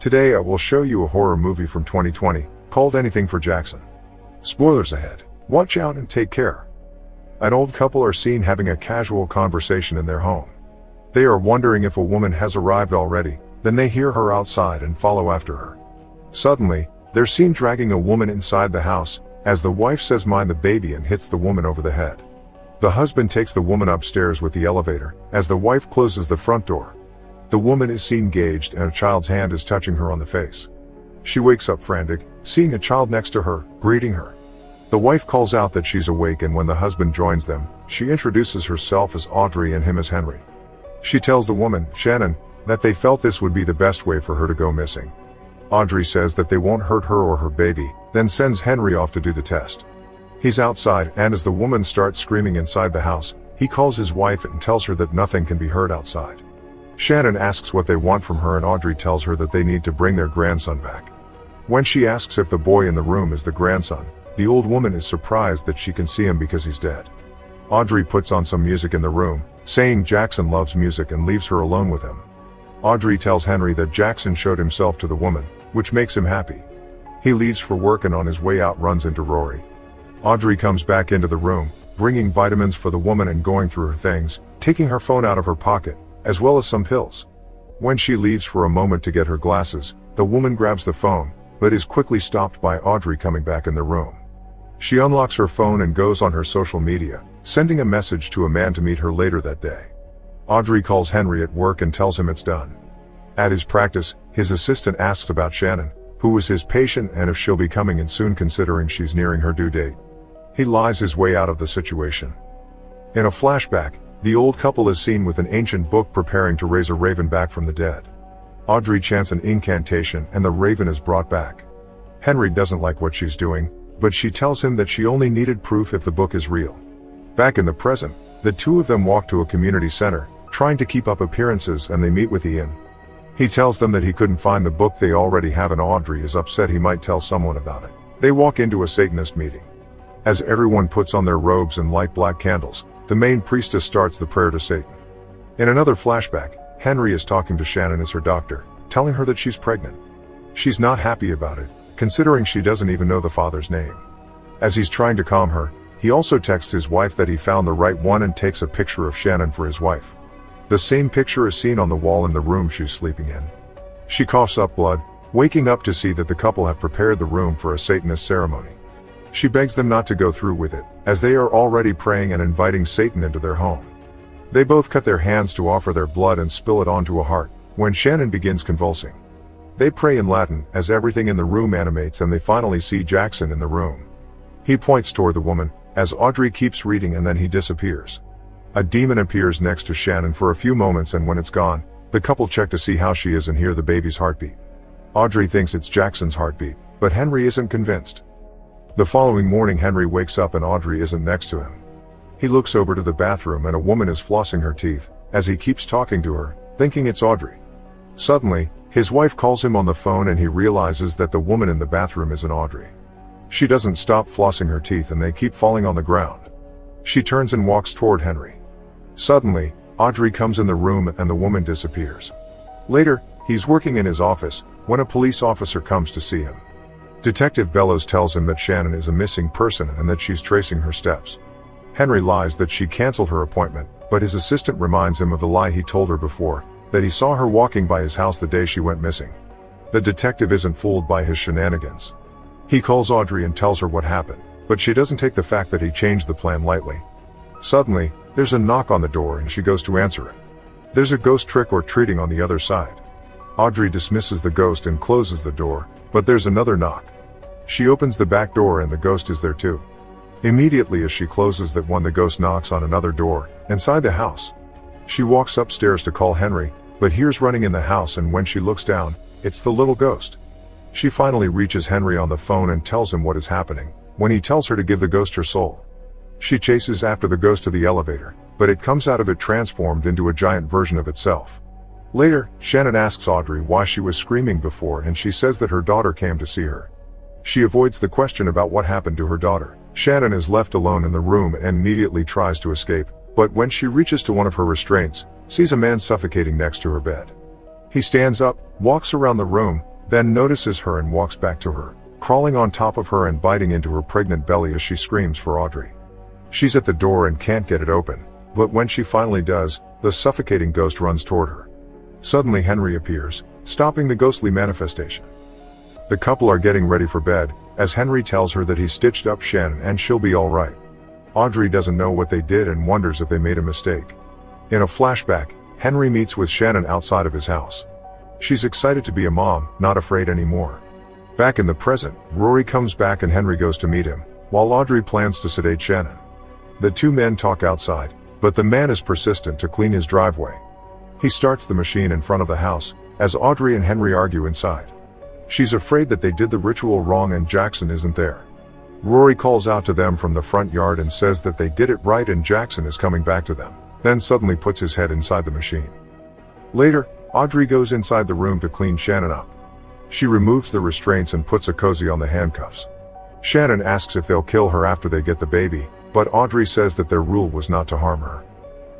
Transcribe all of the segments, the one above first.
Today I will show you a horror movie from 2020, called Anything for Jackson. Spoilers ahead. Watch out and take care. An old couple are seen having a casual conversation in their home. They are wondering if a woman has arrived already, then they hear her outside and follow after her. Suddenly, they're seen dragging a woman inside the house, as the wife says mind the baby and hits the woman over the head. The husband takes the woman upstairs with the elevator, as the wife closes the front door. The woman is seen gagged and a child's hand is touching her on the face. She wakes up frantic, seeing a child next to her, greeting her. The wife calls out that she's awake, and when the husband joins them, she introduces herself as Audrey and him as Henry. She tells the woman, Shannon, that they felt this would be the best way for her to go missing. Audrey says that they won't hurt her or her baby, then sends Henry off to do the test. He's outside, and as the woman starts screaming inside the house, he calls his wife and tells her that nothing can be heard outside. Shannon asks what they want from her, and Audrey tells her that they need to bring their grandson back. When she asks if the boy in the room is the grandson, the old woman is surprised that she can see him because he's dead. Audrey puts on some music in the room, saying Jackson loves music, and leaves her alone with him. Audrey tells Henry that Jackson showed himself to the woman, which makes him happy. He leaves for work and on his way out runs into Rory. Audrey comes back into the room, bringing vitamins for the woman and going through her things, taking her phone out of her pocket, as well as some pills. When she leaves for a moment to get her glasses, the woman grabs the phone, but is quickly stopped by Audrey coming back in the room. She unlocks her phone and goes on her social media, sending a message to a man to meet her later that day. Audrey calls Henry at work and tells him it's done. At his practice, his assistant asks about Shannon, who was his patient, and if she'll be coming in soon considering she's nearing her due date. He lies his way out of the situation. In a flashback, the old couple is seen with an ancient book preparing to raise a raven back from the dead. Audrey chants an incantation and the raven is brought back. Henry doesn't like what she's doing, but she tells him that she only needed proof if the book is real. Back in the present, the two of them walk to a community center, trying to keep up appearances, and they meet with Ian. He tells them that he couldn't find the book they already have, and Audrey is upset he might tell someone about it. They walk into a Satanist meeting. As everyone puts on their robes and light black candles, the main priestess starts the prayer to Satan. In another flashback, Henry is talking to Shannon as her doctor, telling her that she's pregnant. She's not happy about it, considering she doesn't even know the father's name. As he's trying to calm her, he also texts his wife that he found the right one and takes a picture of Shannon for his wife. The same picture is seen on the wall in the room she's sleeping in. She coughs up blood, waking up to see that the couple have prepared the room for a Satanist ceremony. She begs them not to go through with it, as they are already praying and inviting Satan into their home. They both cut their hands to offer their blood and spill it onto a heart, when Shannon begins convulsing. They pray in Latin, as everything in the room animates, and they finally see Jackson in the room. He points toward the woman, as Audrey keeps reading, and then he disappears. A demon appears next to Shannon for a few moments, and when it's gone, the couple check to see how she is and hear the baby's heartbeat. Audrey thinks it's Jackson's heartbeat, but Henry isn't convinced. The following morning, Henry wakes up and Audrey isn't next to him. He looks over to the bathroom and a woman is flossing her teeth, as he keeps talking to her, thinking it's Audrey. Suddenly, his wife calls him on the phone and he realizes that the woman in the bathroom isn't Audrey. She doesn't stop flossing her teeth and they keep falling on the ground. She turns and walks toward Henry. Suddenly, Audrey comes in the room and the woman disappears. Later, he's working in his office, when a police officer comes to see him. Detective Bellows tells him that Shannon is a missing person and that she's tracing her steps. Henry lies that she canceled her appointment, but his assistant reminds him of the lie he told her before, that he saw her walking by his house the day she went missing. The detective isn't fooled by his shenanigans. He calls Audrey and tells her what happened, but she doesn't take the fact that he changed the plan lightly. Suddenly, there's a knock on the door and she goes to answer it. There's a ghost trick or treating on the other side. Audrey dismisses the ghost and closes the door, but there's another knock. She opens the back door and the ghost is there too. Immediately as she closes that one, the ghost knocks on another door, inside the house. She walks upstairs to call Henry, but hears running in the house, and when she looks down, it's the little ghost. She finally reaches Henry on the phone and tells him what is happening, when he tells her to give the ghost her soul. She chases after the ghost to the elevator, but it comes out of it transformed into a giant version of itself. Later, Shannon asks Audrey why she was screaming before, and she says that her daughter came to see her. She avoids the question about what happened to her daughter. Shannon is left alone in the room and immediately tries to escape, but when she reaches to one of her restraints, sees a man suffocating next to her bed. He stands up, walks around the room, then notices her and walks back to her, crawling on top of her and biting into her pregnant belly as she screams for Audrey. She's at the door and can't get it open, but when she finally does, the suffocating ghost runs toward her. Suddenly Henry appears, stopping the ghostly manifestation. The couple are getting ready for bed, as Henry tells her that he stitched up Shannon and she'll be alright. Audrey doesn't know what they did and wonders if they made a mistake. In a flashback, Henry meets with Shannon outside of his house. She's excited to be a mom, not afraid anymore. Back in the present, Rory comes back and Henry goes to meet him, while Audrey plans to sedate Shannon. The two men talk outside, but the man is persistent to clean his driveway. He starts the machine in front of the house, as Audrey and Henry argue inside. She's afraid that they did the ritual wrong and Jackson isn't there. Rory calls out to them from the front yard and says that they did it right and Jackson is coming back to them, then suddenly puts his head inside the machine. Later, Audrey goes inside the room to clean Shannon up. She removes the restraints and puts a cozy on the handcuffs. Shannon asks if they'll kill her after they get the baby, but Audrey says that their rule was not to harm her.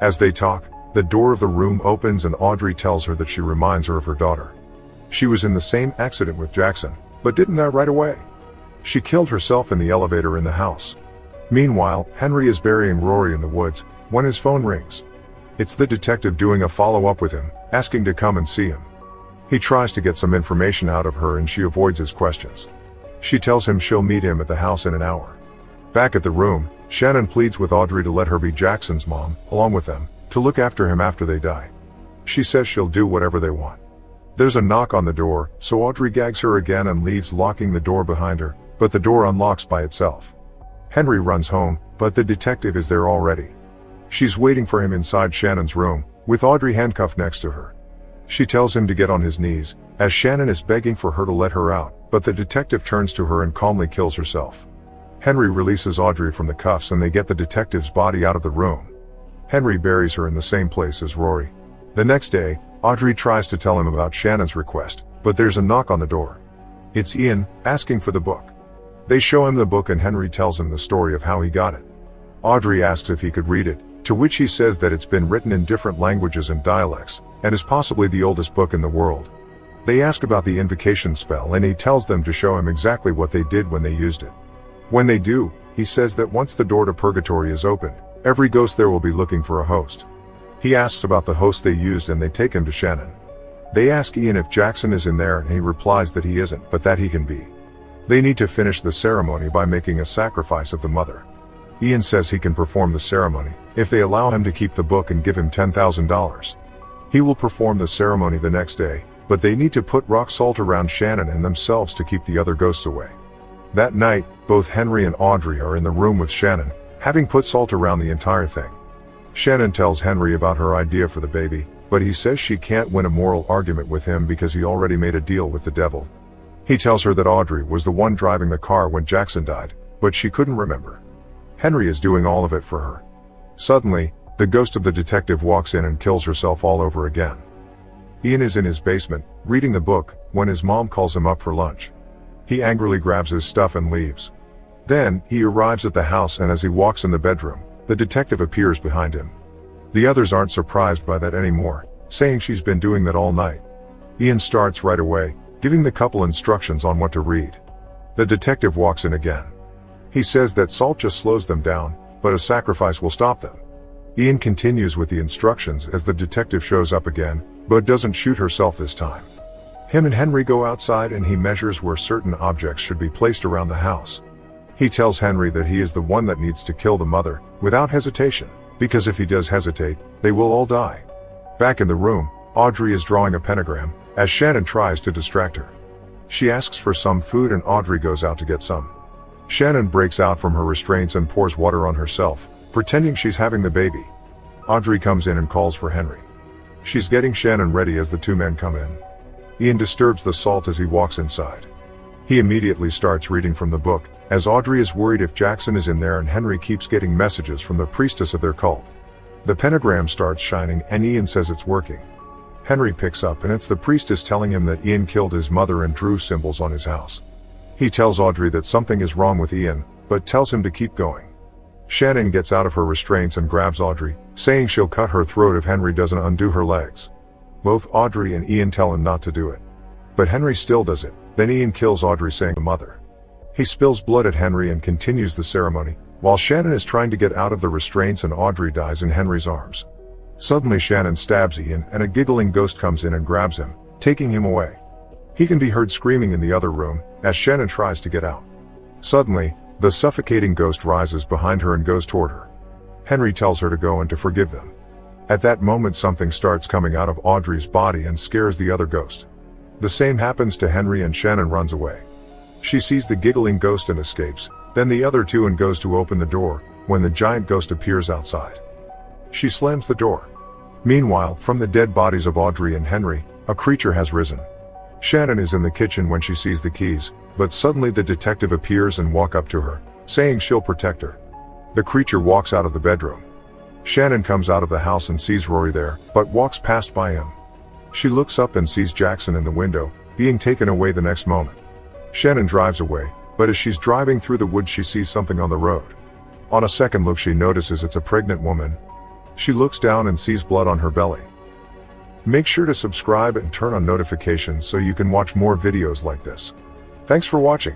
As they talk, the door of the room opens and Audrey tells her that she reminds her of her daughter. She was in the same accident with Jackson, but didn't die right away. She killed herself in the elevator in the house. Meanwhile, Henry is burying Rory in the woods, when his phone rings. It's the detective doing a follow-up with him, asking to come and see him. He tries to get some information out of her and she avoids his questions. She tells him she'll meet him at the house in an hour. Back at the room, Shannon pleads with Audrey to let her be Jackson's mom, along with them, to look after him after they die. She says she'll do whatever they want. There's a knock on the door, so Audrey gags her again and leaves, locking the door behind her, but the door unlocks by itself. Henry runs home, but the detective is there already. She's waiting for him inside Shannon's room, with Audrey handcuffed next to her. She tells him to get on his knees, as Shannon is begging for her to let her out, but the detective turns to her and calmly kills herself. Henry releases Audrey from the cuffs and they get the detective's body out of the room. Henry buries her in the same place as Rory. The next day, Audrey tries to tell him about Shannon's request, but there's a knock on the door. It's Ian, asking for the book. They show him the book and Henry tells him the story of how he got it. Audrey asks if he could read it, to which he says that it's been written in different languages and dialects, and is possibly the oldest book in the world. They ask about the invocation spell and he tells them to show him exactly what they did when they used it. When they do, he says that once the door to purgatory is opened, every ghost there will be looking for a host. He asks about the host they used and they take him to Shannon. They ask Ian if Jackson is in there and he replies that he isn't, but that he can be. They need to finish the ceremony by making a sacrifice of the mother. Ian says he can perform the ceremony, if they allow him to keep the book and give him $10,000. He will perform the ceremony the next day, but they need to put rock salt around Shannon and themselves to keep the other ghosts away. That night, both Henry and Audrey are in the room with Shannon, having put salt around the entire thing. Shannon tells Henry about her idea for the baby, but he says she can't win a moral argument with him because he already made a deal with the devil. He tells her that Audrey was the one driving the car when Jackson died, but she couldn't remember. Henry is doing all of it for her. Suddenly, the ghost of the detective walks in and kills herself all over again. Ian is in his basement, reading the book, when his mom calls him up for lunch. He angrily grabs his stuff and leaves. Then, he arrives at the house and as he walks in the bedroom, the detective appears behind him. The others aren't surprised by that anymore, saying she's been doing that all night. Ian starts right away, giving the couple instructions on what to read. The detective walks in again. He says that salt just slows them down, but a sacrifice will stop them. Ian continues with the instructions as the detective shows up again, but doesn't shoot herself this time. Him and Henry go outside and he measures where certain objects should be placed around the house. He tells Henry that he is the one that needs to kill the mother, without hesitation, because if he does hesitate, they will all die. Back in the room, Audrey is drawing a pentagram, as Shannon tries to distract her. She asks for some food and Audrey goes out to get some. Shannon breaks out from her restraints and pours water on herself, pretending she's having the baby. Audrey comes in and calls for Henry. She's getting Shannon ready as the two men come in. Ian disturbs the salt as he walks inside. He immediately starts reading from the book, as Audrey is worried if Jackson is in there and Henry keeps getting messages from the priestess of their cult. The pentagram starts shining and Ian says it's working. Henry picks up and it's the priestess telling him that Ian killed his mother and drew symbols on his house. He tells Audrey that something is wrong with Ian, but tells him to keep going. Shannon gets out of her restraints and grabs Audrey, saying she'll cut her throat if Henry doesn't undo her legs. Both Audrey and Ian tell him not to do it. But Henry still does it. Then Ian kills Audrey, saying the mother. He spills blood at Henry and continues the ceremony, while Shannon is trying to get out of the restraints and Audrey dies in Henry's arms. Suddenly Shannon stabs Ian and a giggling ghost comes in and grabs him, taking him away. He can be heard screaming in the other room, as Shannon tries to get out. Suddenly, the suffocating ghost rises behind her and goes toward her. Henry tells her to go and to forgive them. At that moment something starts coming out of Audrey's body and scares the other ghost. The same happens to Henry and Shannon runs away. She sees the giggling ghost and escapes, then the other two and goes to open the door, when the giant ghost appears outside. She slams the door. Meanwhile, from the dead bodies of Audrey and Henry, a creature has risen. Shannon is in the kitchen when she sees the keys, but suddenly the detective appears and walks up to her, saying she'll protect her. The creature walks out of the bedroom. Shannon comes out of the house and sees Rory there, but walks past by him. She looks up and sees Jackson in the window, being taken away the next moment. Shannon drives away, but as she's driving through the woods she sees something on the road. On a second look she notices it's a pregnant woman. She looks down and sees blood on her belly. Make sure to subscribe and turn on notifications so you can watch more videos like this. Thanks for watching.